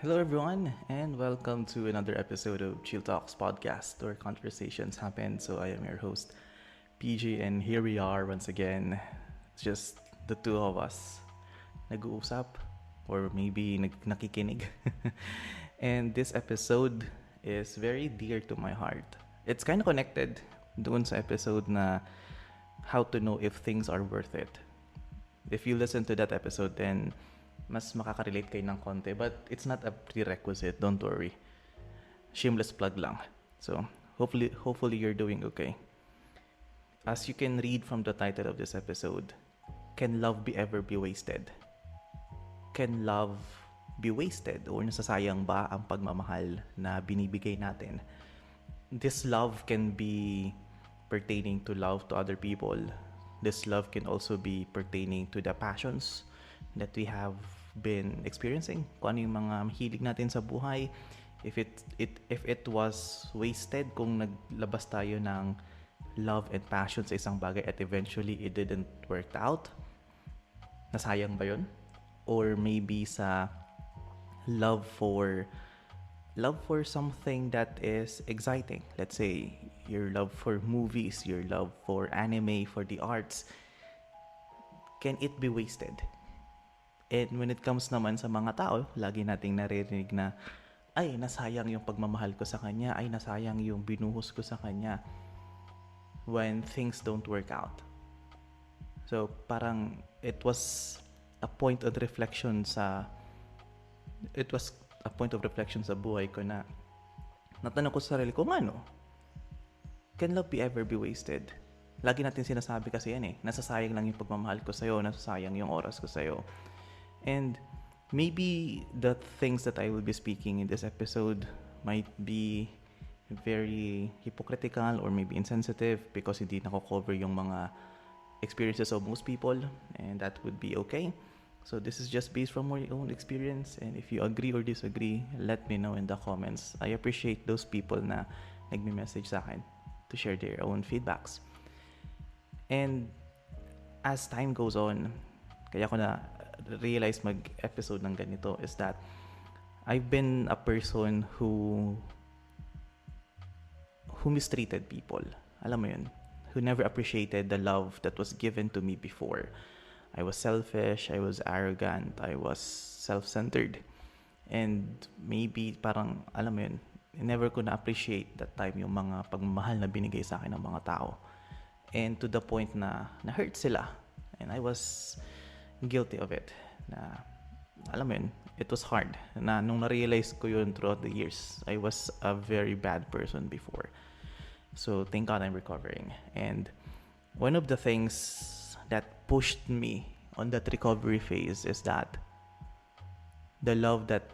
Hello, everyone, and welcome to another episode of Chill Talks podcast, where conversations happen. So, I am your host, PJ, and here we are once again. It's just the two of us nag-uusap, or maybe nakikinig. And this episode is very dear to my heart. It's kind of connected doon sa episode na how to know if things are worth it. If you listen to that episode, then mas makaka-relate kayo ng konti. But it's not a prerequisite, don't worry. Shameless plug lang. So, hopefully you're doing okay. As you can read from the title of this episode, can love be ever be wasted? Can love be wasted? O nasasayang ba ang pagmamahal na binibigay natin? This love can be pertaining to love to other people. This love can also be pertaining to the passions that we have been experiencing. Kung ano yung mga hilig natin sa buhay. If it was wasted, kung naglabas tayo ng love and passion sa isang bagay at eventually it didn't work out, nasayang ba yun? Or maybe sa love for something that is exciting. Let's say your love for movies, your love for anime, for the arts. Can it be wasted? And when it comes naman sa mga tao, lagi nating naririnig na, ay, nasayang yung pagmamahal ko sa kanya, ay, nasayang yung binuhos ko sa kanya when things don't work out. So, parang it was a point of reflection sa buhay ko na natanong ko sa sarili ko, ano? Can love be ever be wasted? Lagi natin sinasabi kasi yan nasasayang lang yung pagmamahal ko sa'yo, nasasayang yung oras ko sa'yo. And maybe the things that I will be speaking in this episode might be very hypocritical or maybe insensitive because hindi nako-cover yung mga experiences of most people, and that would be okay. So this is just based from my own experience, and if you agree or disagree, let me know in the comments. I appreciate those people na nagme-message sa akin to share their own feedbacks. And as time goes on, kaya ko na realize mag-episode ng ganito is that I've been a person who mistreated people. Alam mo yun? Who never appreciated the love that was given to me before. I was selfish, I was arrogant, I was self-centered. And maybe parang, alam mo yun, never ko na-appreciate that time yung mga pagmamahal na binigay sa akin ng mga tao. And to the point na na-hurt sila. And I was guilty of it. Na, alam mo yun, it was hard. Na nung na-realize ko yun throughout the years, I was a very bad person before. So, thank God I'm recovering. And one of the things that pushed me on that recovery phase is that the love that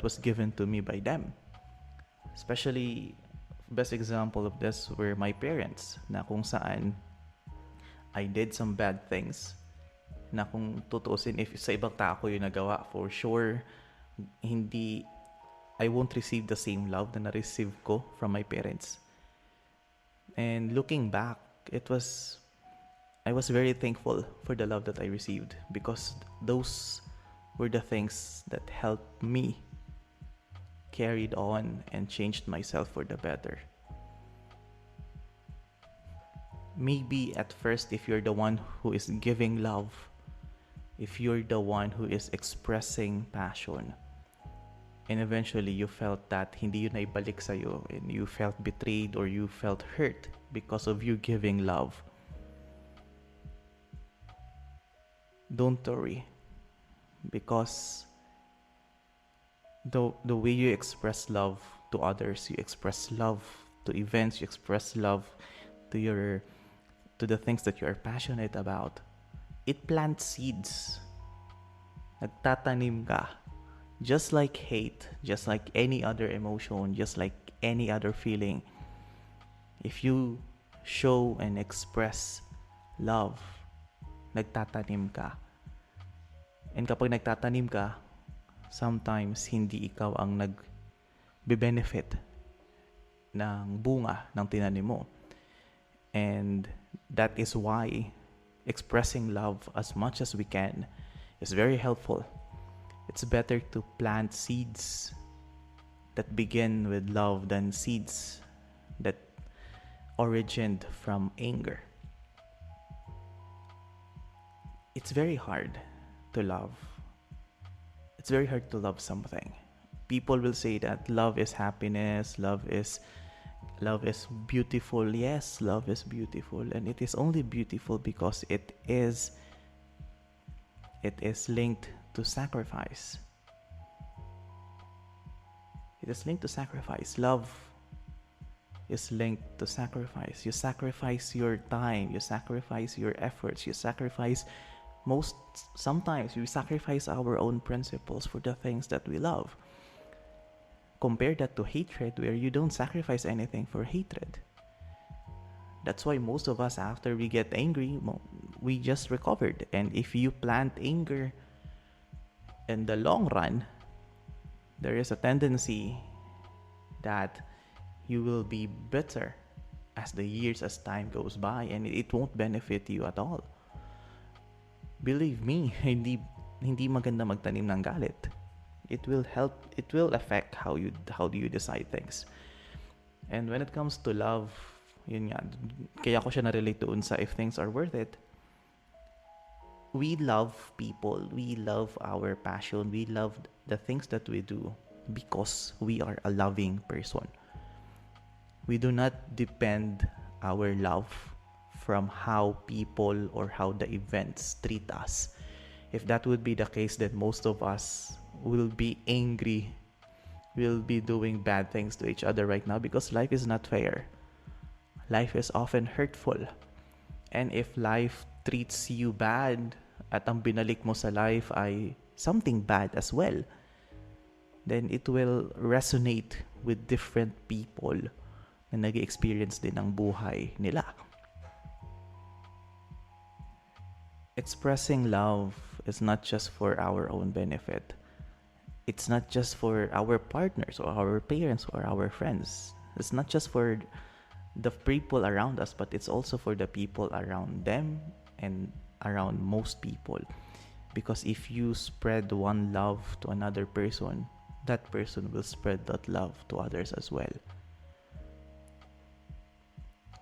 was given to me by them. Especially, best example of this were my parents, na kung saan I did some bad things na kung tutuusin, if sa ibang tao ko yung nagawa, for sure, I won't receive the same love na na-receive ko from my parents. And looking back, I was very thankful for the love that I received because those were the things that helped me carried on and changed myself for the better. Maybe at first, if you're the one who is giving love, if you're the one who is expressing passion, and eventually you felt that hindi yun naibalik sa'yo, and you felt betrayed or you felt hurt because of you giving love, don't worry, because the way you express love to others, you express love to events, you express love to the things that you are passionate about, it plants seeds. Nagtatanim ka. Just like hate, just like any other emotion, just like any other feeling, if you show and express love, nagtatanim ka. And kapag nagtatanim ka, sometimes hindi ikaw ang nag-benefit ng bunga ng tinanim mo. And that is why expressing love as much as we can is very helpful. It's better to plant seeds that begin with love than seeds that origined from anger. It's very hard to love. It's very hard to love something. People will say that love is happiness, love is beautiful. Yes, love is beautiful, and it is only beautiful because it is linked to sacrifice. It is linked to sacrifice. Love is linked to sacrifice. You sacrifice your time, you sacrifice your efforts, you sacrifice most sometimes we sacrifice our own principles for the things that we love. Compare that to hatred, where you don't sacrifice anything for hatred. That's why most of us, after we get angry, we just recovered. And if you plant anger in the long run, there is a tendency that you will be bitter as time goes by, and it won't benefit you at all. Believe me, hindi maganda magtanim ng galit. It will affect how do you decide things. And when it comes to love, yun nga, kaya ko siya na-relate doon sa if things are worth it. We love people, we love our passion, we love the things that we do because we are a loving person. We do not depend our love from how people or how the events treat us. If that would be the case, then most of us will be angry, will be doing bad things to each other right now, because life is not fair. Life is often hurtful. And if life treats you bad at ang binalik mo sa life ay something bad as well, then it will resonate with different people na nag-experience din ng buhay nila. Expressing love is not just for our own benefit. It's not just for our partners or our parents or our friends. It's not just for the people around us, but it's also for the people around them and around most people. Because if you spread one love to another person, that person will spread that love to others as well.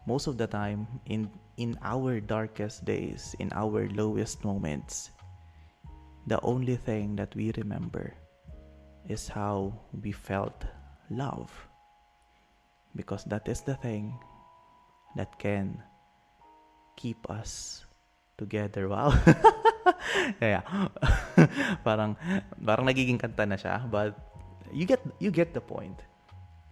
Most of the time, in our darkest days, in our lowest moments, the only thing that we remember is how we felt love. Because that is the thing that can keep us together. Wow. Yeah. parang nagiging kanta na siya, but you get the point.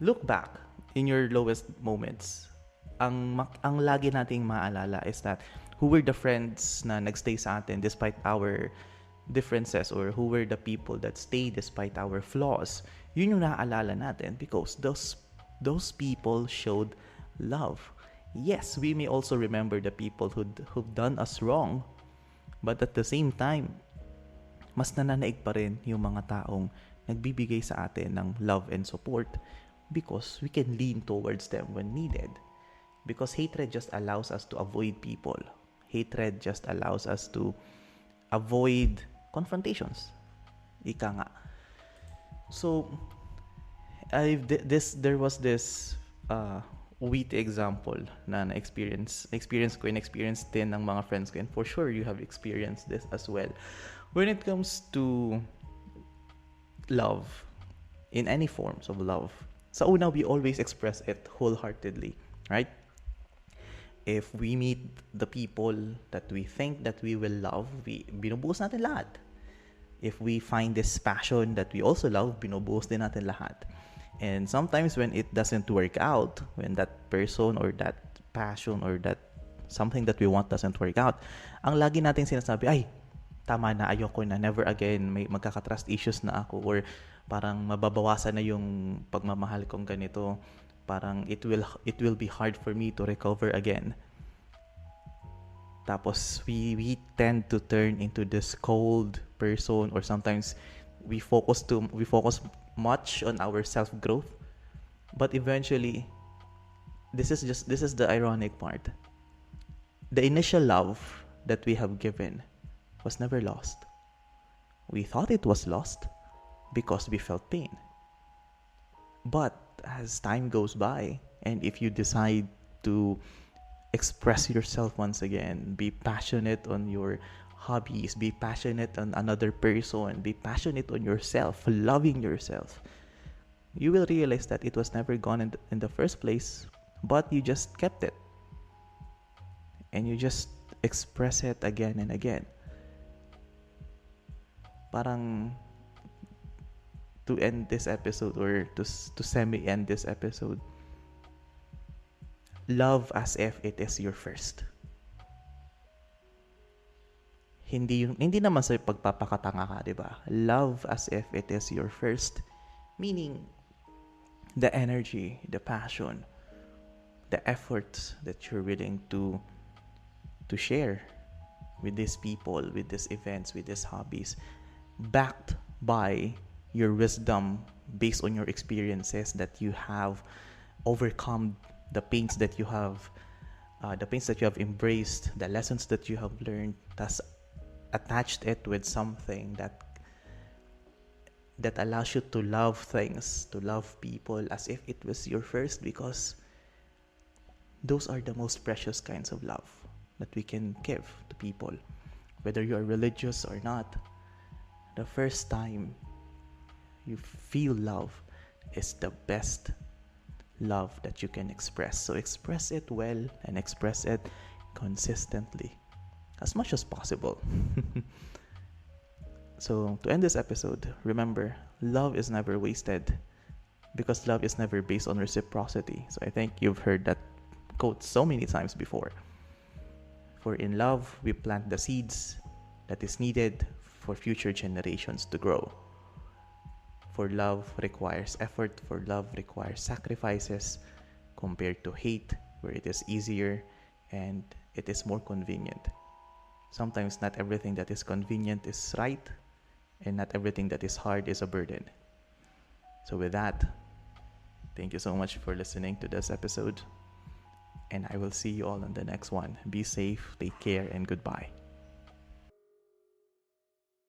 Look back in your lowest moments. Ang lagi nating maalala is that who were the friends na nagstay sa atin despite our differences, or who were the people that stayed despite our flaws. Yun yung naaalala natin because those people showed love. Yes, we may also remember the people who've done us wrong, but at the same time, mas nananaig pa rin yung mga taong nagbibigay sa atin ng love and support because we can lean towards them when needed. Because hatred just allows us to avoid people. Hatred just allows us to avoid confrontations. Ika nga. So, there was this witty example na experience ko and experience din ng mga friends ko, and for sure you have experienced this as well. When it comes to love, in any forms of love, sa una we always express it wholeheartedly, right? If we meet the people that we think that we will love, binubuhos natin lahat. If we find this passion that we also love, binubuhos din natin lahat. And sometimes when it doesn't work out, when that person or that passion or that something that we want doesn't work out, ang lagi natin sinasabi, ay, tama na, ayoko na, never again, may magkaka-trust issues na ako, or parang mababawasan na yung pagmamahal kong ganito, parang it will be hard for me to recover again. Tapos we tend to turn into this cold person, or sometimes we focus much on our self-growth, but eventually this is the ironic part. The initial love that we have given was never lost. We thought it was lost because we felt pain. But as time goes by, and if you decide to express yourself once again, be passionate on your hobbies, be passionate on another person, be passionate on yourself, loving yourself, you will realize that it was never gone in the first place, but you just kept it. And you just express it again and again. Parang to end this episode, or to semi-end this episode, love as if it is your first. Hindi naman sa pagpapakatanga ka, 'di ba? Love as if it is your first, meaning the energy, the passion, the efforts that you're willing to share with these people, with these events, with these hobbies, backed by your wisdom based on your experiences that you have overcome, the pains that you have embraced, the lessons that you have learned, thus attached it with something that allows you to love things, to love people as if it was your first, because those are the most precious kinds of love that we can give to people, whether you are religious or not. The first time you feel love is the best love that you can express. So express it well and express it consistently as much as possible. So to end this episode, remember, love is never wasted, because love is never based on reciprocity. So I think you've heard that quote so many times before. For in love, we plant the seeds that is needed for future generations to grow. For love requires effort, for love requires sacrifices, compared to hate, where it is easier and it is more convenient. Sometimes not everything that is convenient is right, and not everything that is hard is a burden. So with that, thank you so much for listening to this episode, and I will see you all on the next one. Be safe, take care, and goodbye.